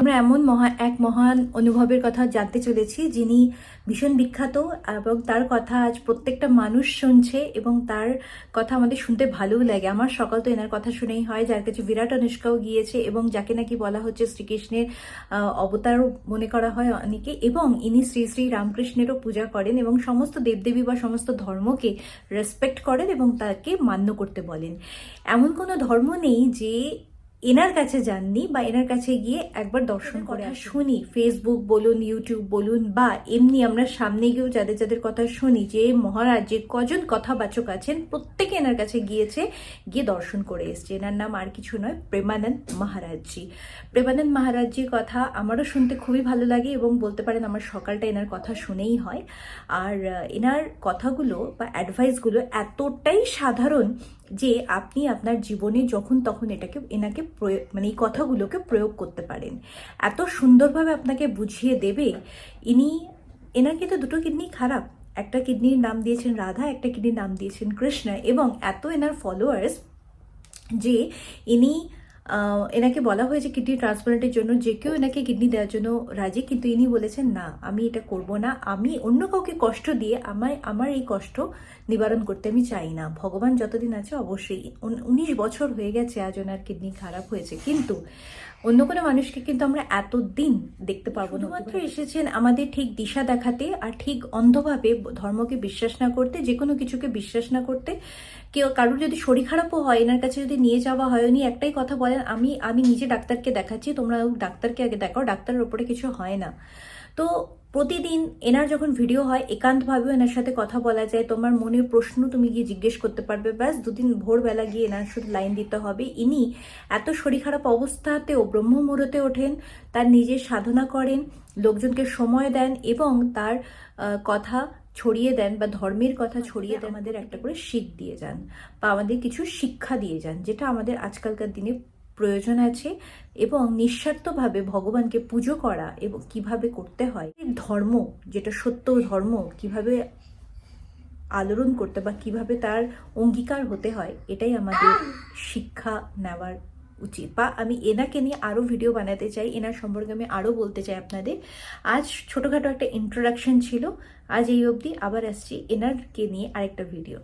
আমরা এমন এক মহান অনুভবের কথা জানতে চলেছি, যিনি ভীষণ বিখ্যাত এবং তার কথা আজ প্রত্যেকটা মানুষ শুনছে এবং তার কথা আমাদের শুনতে ভালোও লাগে। আমার সকাল তো এনার কথা শুনেই হয়, যার কাছে বিরাট অনুষ্কাও গিয়েছে এবং যাকে নাকি বলা হচ্ছে শ্রীকৃষ্ণের অবতারও মনে করা হয় অনেকে, এবং ইনি শ্রী শ্রী রামকৃষ্ণেরও পূজা করেন এবং সমস্ত দেবদেবী বা সমস্ত ধর্মকে রেসপেক্ট করেন এবং তাকে মান্য করতে বলেন। এমন কোনো ধর্ম নেই যে এনার কাছে যাননি বা এনার কাছে গিয়ে একবার দর্শন করে শুনি। ফেসবুক বলুন, ইউটিউব বলুন, বা এমনি আমরা সামনে গিয়েও যাদের যাদের কথা শুনি, যে মহারাজ যে কজন কথাবাচক আছেন প্রত্যেকে এনার কাছে গিয়েছে, গিয়ে দর্শন করে এসছে। এনার নাম আর কিছু নয়, প্রেমানন্দ মহারাজজি। প্রেমানন্দ মহারাজজির কথা আমারও শুনতে খুবই ভালো লাগে এবং বলতে পারেন আমার সকালটা এনার কথা শুনেই হয়। আর এনার কথাগুলো বা অ্যাডভাইসগুলো এতটাই সাধারণ যে আপনি আপনার জীবনে যখন তখন এনাকে মানে এই কথাগুলোকে প্রয়োগ করতে পারেন। এত সুন্দরভাবে আপনাকে বুঝিয়ে দেবে। এনার কিন্তু দুটো কিডনি খারাপ, একটা কিডনির নাম দিয়েছেন রাধা, একটা কিডনির নাম দিয়েছেন কৃষ্ণা, এবং এত এনার ফলোয়ার্স যে এনাকে বলা হয়েছে কিডনি ট্রান্সপ্লান্টের জন্য যে কেউ এনাকে কিডনি দেওয়ার জন্য রাজি, কিন্তু ইনি বলেছেন না, আমি এটা করব না, আমি অন্য কাউকে কষ্ট দিয়ে আমার এই কষ্ট নিবারণ করতে আমি চাই না। ভগবান যতদিন আছে অবশ্যই 19 বছর হয়ে গেছে আজ ওনার কিডনি খারাপ হয়েছে, কিন্তু অন্য কোনো মানুষকে কিন্তু আমরা এতদিন দেখতে পাবো না। মাত্র এসেছেন আমাদের ঠিক দিশা দেখাতে, আর ঠিক অন্ধভাবে ধর্মকে বিশ্বাস না করতে, যে কোনো কিছুকে বিশ্বাস না করতে। কেউ কারোর যদি শরীর খারাপও হয়, এনার কাছে যদি নিয়ে যাওয়া হয়, উনি একটাই কথা বলেন, আমি নিজে ডাক্তারকে দেখাচ্ছি, তোমরা ডাক্তারকে আগে দেখাও, ডাক্তারের ওপরে কিছু হয় না। তো প্রতিদিন এনার যখন ভিডিও হয় একান্তভাবেও এনার সাথে কথা বলা যায়, তোমার মনের প্রশ্ন তুমি গিয়ে জিজ্ঞেস করতে পারবে। ব্যাস দুদিন ভোরবেলা গিয়ে এনার শুধু লাইন দিতে হবে। ইনি এত শরীর খারাপ অবস্থাতেও ব্রহ্ম মুহূর্তে ওঠেন, তার নিজের সাধনা করেন, লোকজনকে সময় দেন এবং তার কথা ছড়িয়ে দেন বা ধর্মের কথা ছড়িয়ে দেন, আমাদের একটা করে শিখ দিয়ে যান বা আমাদের কিছু শিক্ষা দিয়ে যান, যেটা আমাদের আজকালকার দিনে প্রয়োজন আছে। এবং নিঃস্বার্থভাবে ভগবানকে পুজো করা এবং কিভাবে করতে হয়, ধর্ম যেটা সত্য ধর্ম কিভাবে আলোড়ন করতে বা কিভাবে তার অঙ্গীকার হতে হয়, এটাই আমাদের শিক্ষা নেওয়ার উচিত। বা আমি এনাকে নিয়ে আরও ভিডিও বানাতে চাই, এনার সম্পর্কে আমি আরও বলতে চাই আপনাদের। আজ ছোটোখাটো একটা ইন্ট্রোডাকশন ছিল, আজ এই অবধি। আবার আসছি এনারকে নিয়ে আরেকটা ভিডিও।